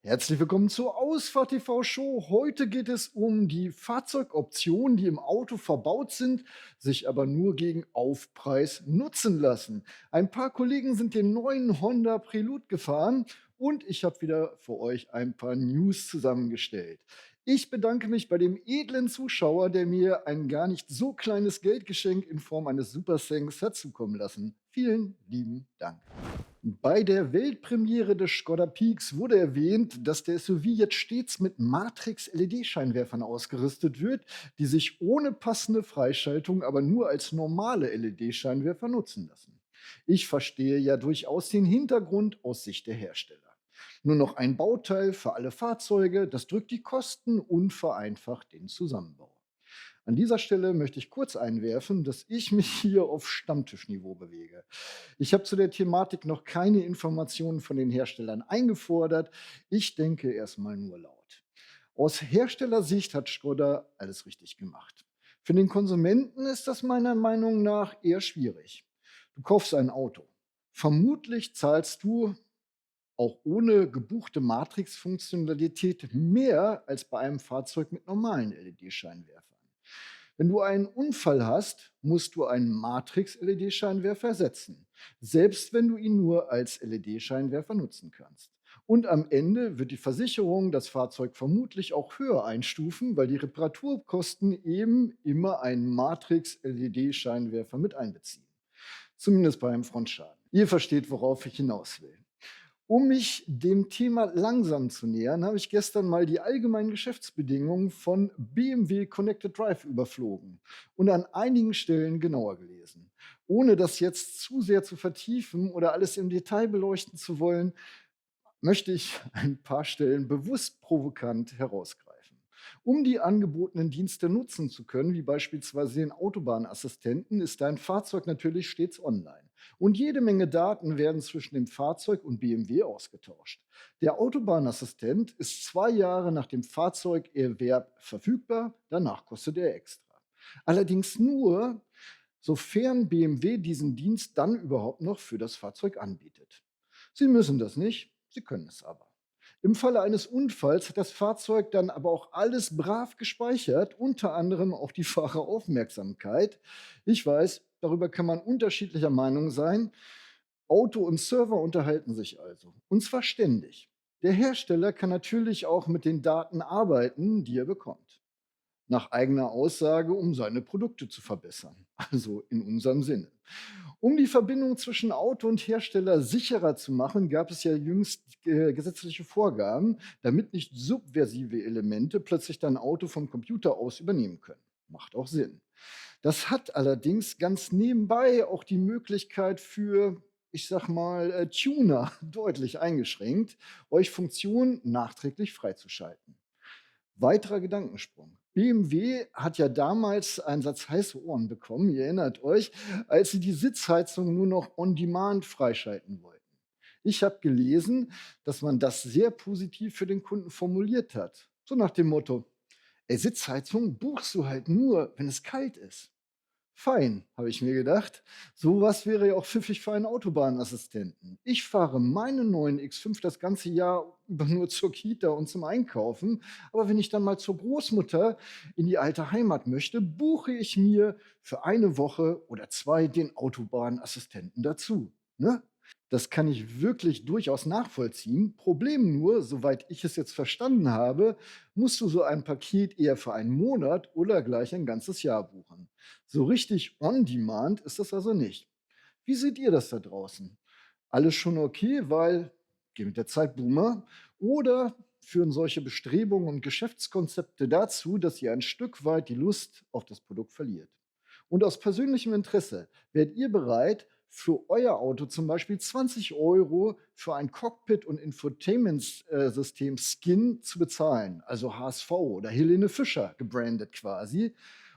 Herzlich willkommen zur Ausfahrt TV Show. Heute geht es um die Fahrzeugoptionen, die im Auto verbaut sind, sich aber nur gegen Aufpreis nutzen lassen. Ein paar Kollegen sind den neuen Honda Prelude gefahren und ich habe wieder für euch ein paar News zusammengestellt. Ich bedanke mich bei dem edlen Zuschauer, der mir ein gar nicht so kleines Geldgeschenk in Form eines Super Thanks hat zukommen lassen. Vielen lieben Dank. Bei der Weltpremiere des Škoda Peaks wurde erwähnt, dass der SUV jetzt stets mit Matrix-LED-Scheinwerfern ausgerüstet wird, die sich ohne passende Freischaltung aber nur als normale LED-Scheinwerfer nutzen lassen. Ich verstehe ja durchaus den Hintergrund aus Sicht der Hersteller. Nur noch ein Bauteil für alle Fahrzeuge, das drückt die Kosten und vereinfacht den Zusammenbau. An dieser Stelle möchte ich kurz einwerfen, dass ich mich hier auf Stammtischniveau bewege. Ich habe zu der Thematik noch keine Informationen von den Herstellern eingefordert. Ich denke erstmal nur laut. Aus Herstellersicht hat Skoda alles richtig gemacht. Für den Konsumenten ist das meiner Meinung nach eher schwierig. Du kaufst ein Auto. Vermutlich zahlst du auch ohne gebuchte Matrix-Funktionalität mehr als bei einem Fahrzeug mit normalen LED-Scheinwerfern. Wenn du einen Unfall hast, musst du einen Matrix-LED-Scheinwerfer ersetzen, selbst wenn du ihn nur als LED-Scheinwerfer nutzen kannst. Und am Ende wird die Versicherung das Fahrzeug vermutlich auch höher einstufen, weil die Reparaturkosten eben immer einen Matrix-LED-Scheinwerfer mit einbeziehen. Zumindest bei einem Frontschaden. Ihr versteht, worauf ich hinaus will. Um mich dem Thema langsam zu nähern, habe ich gestern mal die allgemeinen Geschäftsbedingungen von BMW Connected Drive überflogen und an einigen Stellen genauer gelesen. Ohne das jetzt zu sehr zu vertiefen oder alles im Detail beleuchten zu wollen, möchte ich ein paar Stellen bewusst provokant herausgreifen. Um die angebotenen Dienste nutzen zu können, wie beispielsweise den Autobahnassistenten, ist dein Fahrzeug natürlich stets online. Und jede Menge Daten werden zwischen dem Fahrzeug und BMW ausgetauscht. Der Autobahnassistent ist 2 Jahre nach dem Fahrzeugerwerb verfügbar, danach kostet er extra. Allerdings nur, sofern BMW diesen Dienst dann überhaupt noch für das Fahrzeug anbietet. Sie müssen das nicht, Sie können es aber. Im Falle eines Unfalls hat das Fahrzeug dann aber auch alles brav gespeichert, unter anderem auch die Fahreraufmerksamkeit. Ich weiß, darüber kann man unterschiedlicher Meinung sein. Auto und Server unterhalten sich also, und zwar ständig. Der Hersteller kann natürlich auch mit den Daten arbeiten, die er bekommt. Nach eigener Aussage, um seine Produkte zu verbessern. Also in unserem Sinne. Um die Verbindung zwischen Auto und Hersteller sicherer zu machen, gab es ja jüngst gesetzliche Vorgaben, damit nicht subversive Elemente plötzlich dein Auto vom Computer aus übernehmen können. Macht auch Sinn. Das hat allerdings ganz nebenbei auch die Möglichkeit für, ich sag mal, Tuner deutlich eingeschränkt, euch Funktionen nachträglich freizuschalten. Weiterer Gedankensprung. BMW hat ja damals einen Satz heiße Ohren bekommen, ihr erinnert euch, als sie die Sitzheizung nur noch on demand freischalten wollten. Ich habe gelesen, dass man das sehr positiv für den Kunden formuliert hat. So nach dem Motto: Ey, Sitzheizung buchst du halt nur, wenn es kalt ist. Fein, habe ich mir gedacht. Sowas wäre ja auch pfiffig für einen Autobahnassistenten. Ich fahre meinen neuen X5 das ganze Jahr über nur zur Kita und zum Einkaufen. Aber wenn ich dann mal zur Großmutter in die alte Heimat möchte, buche ich mir für eine Woche oder zwei den Autobahnassistenten dazu. Ne? Das kann ich wirklich durchaus nachvollziehen. Problem nur, soweit ich es jetzt verstanden habe, musst du so ein Paket eher für einen Monat oder gleich ein ganzes Jahr buchen. So richtig on demand ist das also nicht. Wie seht ihr das da draußen? Alles schon okay, weil geh mit der Zeit Boomer? Oder führen solche Bestrebungen und Geschäftskonzepte dazu, dass ihr ein Stück weit die Lust auf das Produkt verliert? Und aus persönlichem Interesse, wärt ihr bereit, für euer Auto zum Beispiel 20 € für ein Cockpit- und Infotainment-System Skin zu bezahlen, also HSV oder Helene Fischer gebrandet quasi,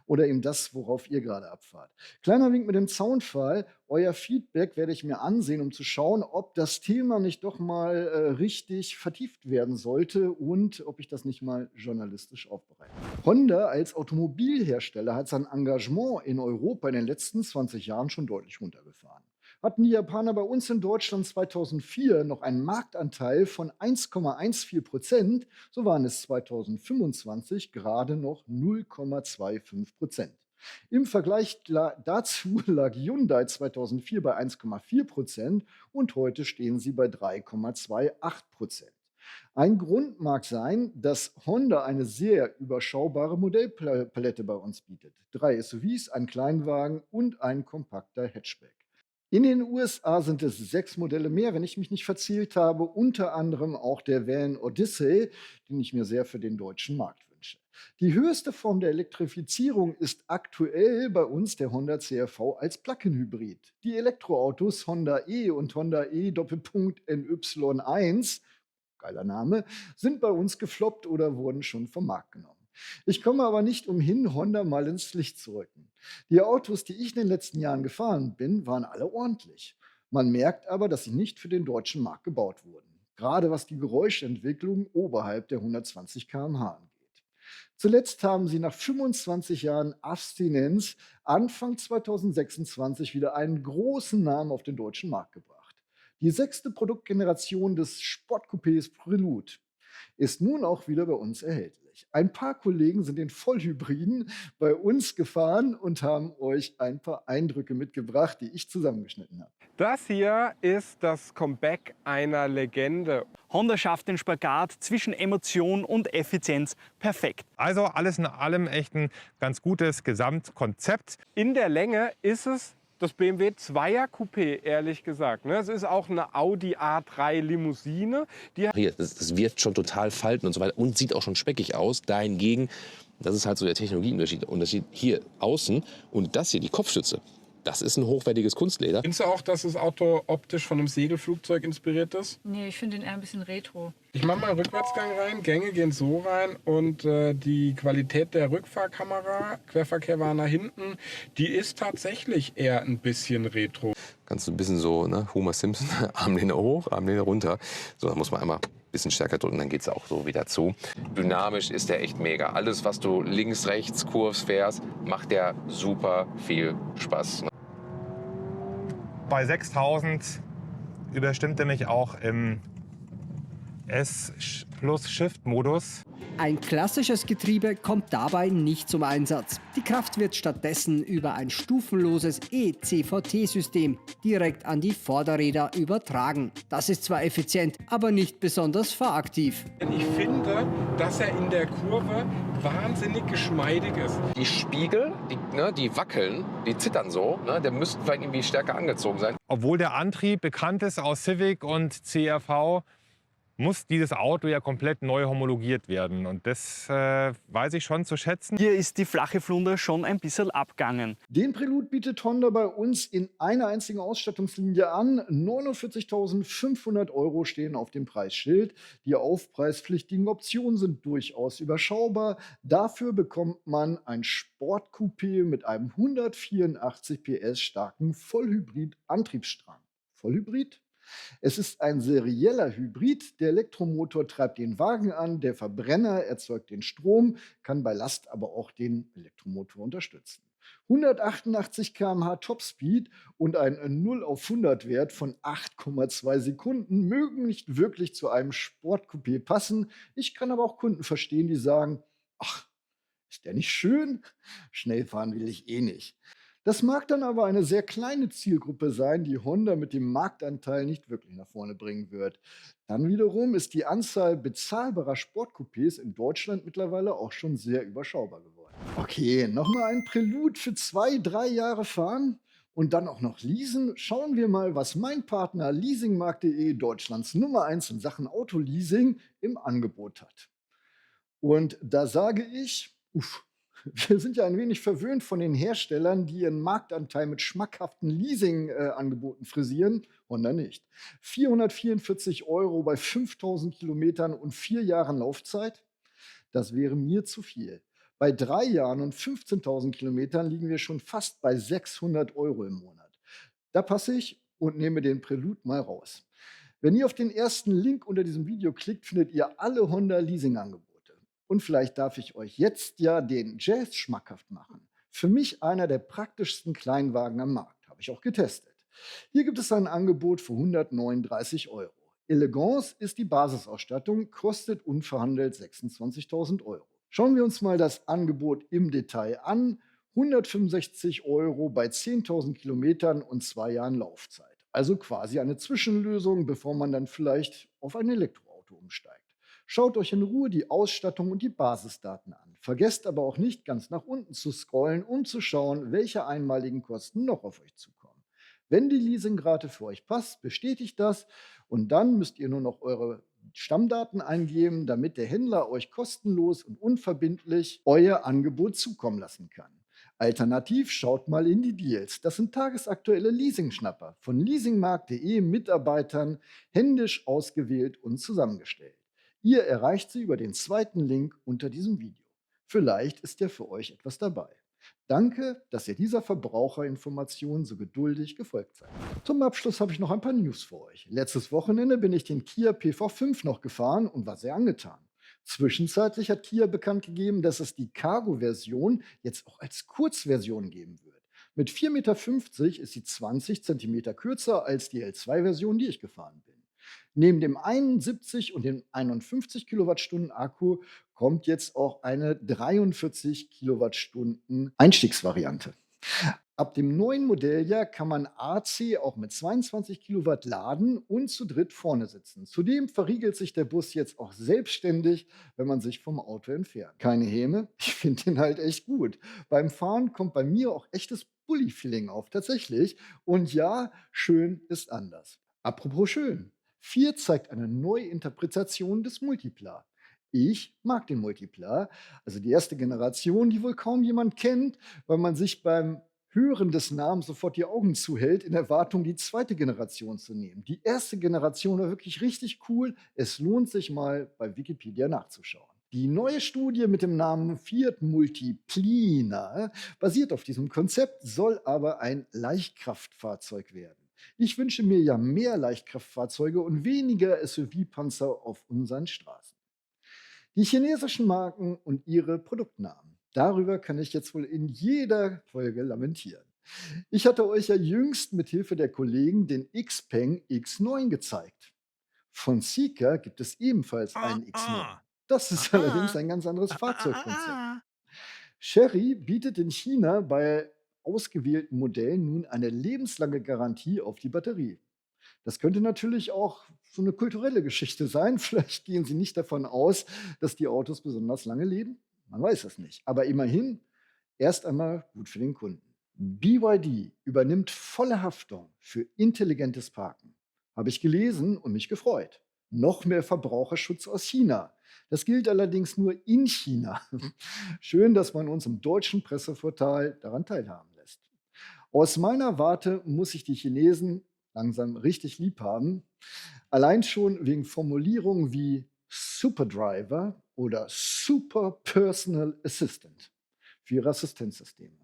oder eben das, worauf ihr gerade abfahrt? Kleiner Wink mit dem Zaunpfahl: Euer Feedback werde ich mir ansehen, um zu schauen, ob das Thema nicht doch mal richtig vertieft werden sollte und ob ich das nicht mal journalistisch aufbereite. Honda als Automobilhersteller hat sein Engagement in Europa in den letzten 20 Jahren schon deutlich runtergefahren. Hatten die Japaner bei uns in Deutschland 2004 noch einen Marktanteil von 1,14%, so waren es 2025 gerade noch 0,25%. Im Vergleich dazu lag Hyundai 2004 bei 1,4% und heute stehen sie bei 3,28%. Ein Grund mag sein, dass Honda eine sehr überschaubare Modellpalette bei uns bietet. Drei SUVs, ein Kleinwagen und ein kompakter Hatchback. In den USA sind es 6 Modelle mehr, wenn ich mich nicht verzählt habe, unter anderem auch der Van Odyssey, den ich mir sehr für den deutschen Markt wünsche. Die höchste Form der Elektrifizierung ist aktuell bei uns der Honda CR-V als Plug-in-Hybrid. Die Elektroautos Honda E und Honda E Doppelpunkt NY1, geiler Name, sind bei uns gefloppt oder wurden schon vom Markt genommen. Ich komme aber nicht umhin, Honda mal ins Licht zu rücken. Die Autos, die ich in den letzten Jahren gefahren bin, waren alle ordentlich. Man merkt aber, dass sie nicht für den deutschen Markt gebaut wurden. Gerade was die Geräuschentwicklung oberhalb der 120 km/h angeht. Zuletzt haben sie nach 25 Jahren Abstinenz Anfang 2026 wieder einen großen Namen auf den deutschen Markt gebracht. Die sechste Produktgeneration des Sportcoupés Prelude ist nun auch wieder bei uns erhältlich. Ein paar Kollegen sind den Vollhybriden bei uns gefahren und haben euch ein paar Eindrücke mitgebracht, die ich zusammengeschnitten habe. Das hier ist das Comeback einer Legende. Honda schafft den Spagat zwischen Emotion und Effizienz perfekt. Also alles in allem echt ein ganz gutes Gesamtkonzept. In der Länge ist es das BMW 2er Coupé, ehrlich gesagt. Es ist auch eine Audi A3 Limousine. Hier, das wirft schon total Falten und so weiter und sieht auch schon speckig aus. Dahingegen, das ist halt so der Technologieunterschied. Unterschied hier außen und das hier, die Kopfstütze. Das ist ein hochwertiges Kunstleder. Findest du auch, dass das Auto optisch von einem Segelflugzeug inspiriert ist? Nee, ich finde den eher ein bisschen retro. Ich mache mal einen Rückwärtsgang rein, Gänge gehen so rein und die Qualität der Rückfahrkamera, Querverkehrwarner hinten, die ist tatsächlich eher ein bisschen retro. Kannst du ein bisschen so, ne, Homer Simpson, Armlehne hoch, Armlehne runter. So, da muss man einmal ein bisschen stärker drücken, dann geht es auch so wieder zu. Dynamisch ist der echt mega. Alles, was du links, rechts, Kurves fährst, macht der super viel Spaß. Bei 6000 überstimmt er mich auch im S plus Shift-Modus. Ein klassisches Getriebe kommt dabei nicht zum Einsatz. Die Kraft wird stattdessen über ein stufenloses E-CVT-System direkt an die Vorderräder übertragen. Das ist zwar effizient, aber nicht besonders fahraktiv. Ich finde, dass er in der Kurve wahnsinnig geschmeidig ist. Die Spiegel, die wackeln, die zittern so. Ne, der müsste vielleicht irgendwie stärker angezogen sein. Obwohl der Antrieb bekannt ist aus Civic und CR-V, muss dieses Auto ja komplett neu homologiert werden. Und das weiß ich schon zu schätzen. Hier ist die flache Flunder schon ein bisschen abgangen. Den Prelude bietet Honda bei uns in einer einzigen Ausstattungslinie an. 49.500 € stehen auf dem Preisschild. Die aufpreispflichtigen Optionen sind durchaus überschaubar. Dafür bekommt man ein Sportcoupé mit einem 184 PS starken Vollhybrid-Antriebsstrang. Vollhybrid? Es ist ein serieller Hybrid. Der Elektromotor treibt den Wagen an, der Verbrenner erzeugt den Strom, kann bei Last aber auch den Elektromotor unterstützen. 188 km/h Topspeed und ein 0 auf 100 Wert von 8,2 Sekunden mögen nicht wirklich zu einem Sportcoupé passen. Ich kann aber auch Kunden verstehen, die sagen, ach, ist der nicht schön? Schnell fahren will ich eh nicht. Das mag dann aber eine sehr kleine Zielgruppe sein, die Honda mit dem Marktanteil nicht wirklich nach vorne bringen wird. Dann wiederum ist die Anzahl bezahlbarer Sportcoupés in Deutschland mittlerweile auch schon sehr überschaubar geworden. Okay, nochmal ein Prelude für 2, 3 Jahre fahren und dann auch noch leasen. Schauen wir mal, was mein Partner leasingmarkt.de, Deutschlands Nummer 1 in Sachen Autoleasing, im Angebot hat. Und da sage ich, uff. Wir sind ja ein wenig verwöhnt von den Herstellern, die ihren Marktanteil mit schmackhaften Leasing-Angeboten frisieren. Honda nicht. 444 € bei 5000 Kilometern und 4 Jahren Laufzeit? Das wäre mir zu viel. Bei 3 Jahren und 15.000 Kilometern liegen wir schon fast bei 600 € im Monat. Da passe ich und nehme den Prelude mal raus. Wenn ihr auf den ersten Link unter diesem Video klickt, findet ihr alle Honda Leasing-Angebote. Und vielleicht darf ich euch jetzt ja den Jazz schmackhaft machen. Für mich einer der praktischsten Kleinwagen am Markt. Habe ich auch getestet. Hier gibt es ein Angebot für 139 €. Elegance ist die Basisausstattung, kostet unverhandelt 26.000 €. Schauen wir uns mal das Angebot im Detail an. 165 € bei 10.000 Kilometern und 2 Jahren Laufzeit. Also quasi eine Zwischenlösung, bevor man dann vielleicht auf ein Elektroauto umsteigt. Schaut euch in Ruhe die Ausstattung und die Basisdaten an. Vergesst aber auch nicht, ganz nach unten zu scrollen, um zu schauen, welche einmaligen Kosten noch auf euch zukommen. Wenn die Leasingrate für euch passt, bestätigt das und dann müsst ihr nur noch eure Stammdaten eingeben, damit der Händler euch kostenlos und unverbindlich euer Angebot zukommen lassen kann. Alternativ schaut mal in die Deals. Das sind tagesaktuelle Leasing-Schnapper von leasingmarkt.de Mitarbeitern händisch ausgewählt und zusammengestellt. Ihr erreicht sie über den zweiten Link unter diesem Video. Vielleicht ist ja für euch etwas dabei. Danke, dass ihr dieser Verbraucherinformation so geduldig gefolgt seid. Zum Abschluss habe ich noch ein paar News für euch. Letztes Wochenende bin ich den Kia PV5 noch gefahren und war sehr angetan. Zwischenzeitlich hat Kia bekannt gegeben, dass es die Cargo-Version jetzt auch als Kurzversion geben wird. Mit 4,50 Meter ist sie 20 Zentimeter kürzer als die L2-Version, die ich gefahren bin. Neben dem 71 und dem 51 Kilowattstunden Akku kommt jetzt auch eine 43 Kilowattstunden Einstiegsvariante. Ab dem neuen Modelljahr kann man AC auch mit 22 Kilowatt laden und zu dritt vorne sitzen. Zudem verriegelt sich der Bus jetzt auch selbstständig, wenn man sich vom Auto entfernt. Keine Häme, ich finde den halt echt gut. Beim Fahren kommt bei mir auch echtes Bulli-Feeling auf, tatsächlich. Und ja, schön ist anders. Apropos schön. 4 zeigt eine Neuinterpretation des Multipla. Ich mag den Multipla, also die erste Generation, die wohl kaum jemand kennt, weil man sich beim Hören des Namens sofort die Augen zuhält, in Erwartung, die zweite Generation zu nehmen. Die erste Generation war wirklich richtig cool. Es lohnt sich mal bei Wikipedia nachzuschauen. Die neue Studie mit dem Namen Fiat Multiplina basiert auf diesem Konzept, soll aber ein Leichtkraftfahrzeug werden. Ich wünsche mir ja mehr Leichtkraftfahrzeuge und weniger SUV-Panzer auf unseren Straßen. Die chinesischen Marken und ihre Produktnamen. Darüber kann ich jetzt wohl in jeder Folge lamentieren. Ich hatte euch ja jüngst mit Hilfe der Kollegen den Xpeng X9 gezeigt. Von Zeekr gibt es ebenfalls einen X9. Das ist allerdings ein ganz anderes Fahrzeugkonzept. Chery bietet in China bei ausgewählten Modellen nun eine lebenslange Garantie auf die Batterie. Das könnte natürlich auch so eine kulturelle Geschichte sein. Vielleicht gehen sie nicht davon aus, dass die Autos besonders lange leben. Man weiß es nicht. Aber immerhin erst einmal gut für den Kunden. BYD übernimmt volle Haftung für intelligentes Parken. Habe ich gelesen und mich gefreut. Noch mehr Verbraucherschutz aus China. Das gilt allerdings nur in China. Schön, dass man uns im deutschen Presseportal daran teilhaben lässt. Aus meiner Warte muss ich die Chinesen langsam richtig lieb haben. Allein schon wegen Formulierungen wie Superdriver oder Super Personal Assistant für ihre Assistenzsysteme.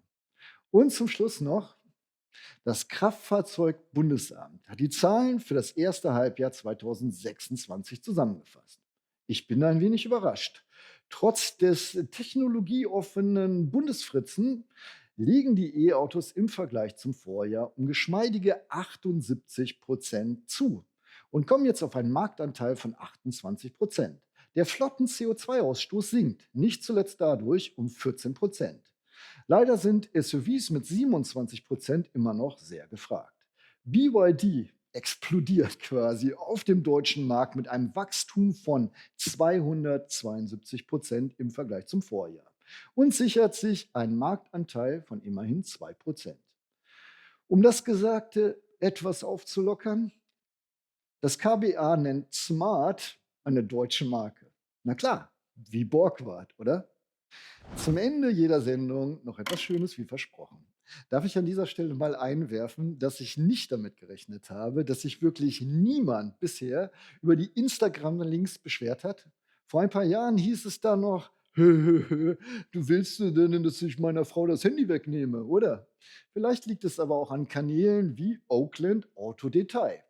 Und zum Schluss noch, das Kraftfahrzeugbundesamt hat die Zahlen für das erste Halbjahr 2026 zusammengefasst. Ich bin ein wenig überrascht. Trotz des technologieoffenen Bundesfritzen liegen die E-Autos im Vergleich zum Vorjahr um geschmeidige 78% zu und kommen jetzt auf einen Marktanteil von 28%. Der Flotten-CO2-Ausstoß sinkt, nicht zuletzt dadurch um 14%. Leider sind SUVs mit 27% immer noch sehr gefragt. BYD explodiert quasi auf dem deutschen Markt mit einem Wachstum von 272% im Vergleich zum Vorjahr und sichert sich einen Marktanteil von immerhin 2%. Um das Gesagte etwas aufzulockern, das KBA nennt Smart eine deutsche Marke. Na klar, wie Borgward, oder? Zum Ende jeder Sendung noch etwas Schönes wie versprochen. Darf ich an dieser Stelle mal einwerfen, dass ich nicht damit gerechnet habe, dass sich wirklich niemand bisher über die Instagram-Links beschwert hat? Vor ein paar Jahren hieß es da noch, du willst du denn, dass ich meiner Frau das Handy wegnehme, oder? Vielleicht liegt es aber auch an Kanälen wie Oakland Autodetail.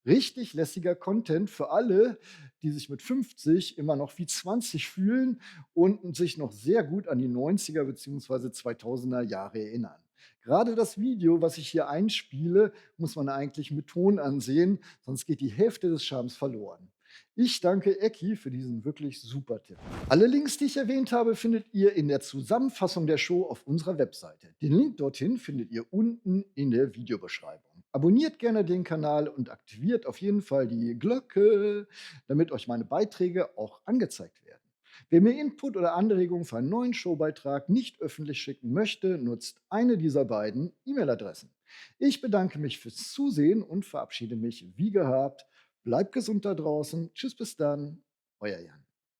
Richtig lässiger Content für alle, die sich mit 50 immer noch wie 20 fühlen und sich noch sehr gut an die 90er bzw. 2000er Jahre erinnern. Gerade das Video, was ich hier einspiele, muss man eigentlich mit Ton ansehen, sonst geht die Hälfte des Charmes verloren. Ich danke Ecki für diesen wirklich super Tipp. Alle Links, die ich erwähnt habe, findet ihr in der Zusammenfassung der Show auf unserer Webseite. Den Link dorthin findet ihr unten in der Videobeschreibung. Abonniert gerne den Kanal und aktiviert auf jeden Fall die Glocke, damit euch meine Beiträge auch angezeigt werden. Wer mir Input oder Anregungen für einen neuen Showbeitrag nicht öffentlich schicken möchte, nutzt eine dieser beiden E-Mail-Adressen. Ich bedanke mich fürs Zusehen und verabschiede mich wie gehabt. Bleibt gesund da draußen. Tschüss, bis dann. Euer Jan.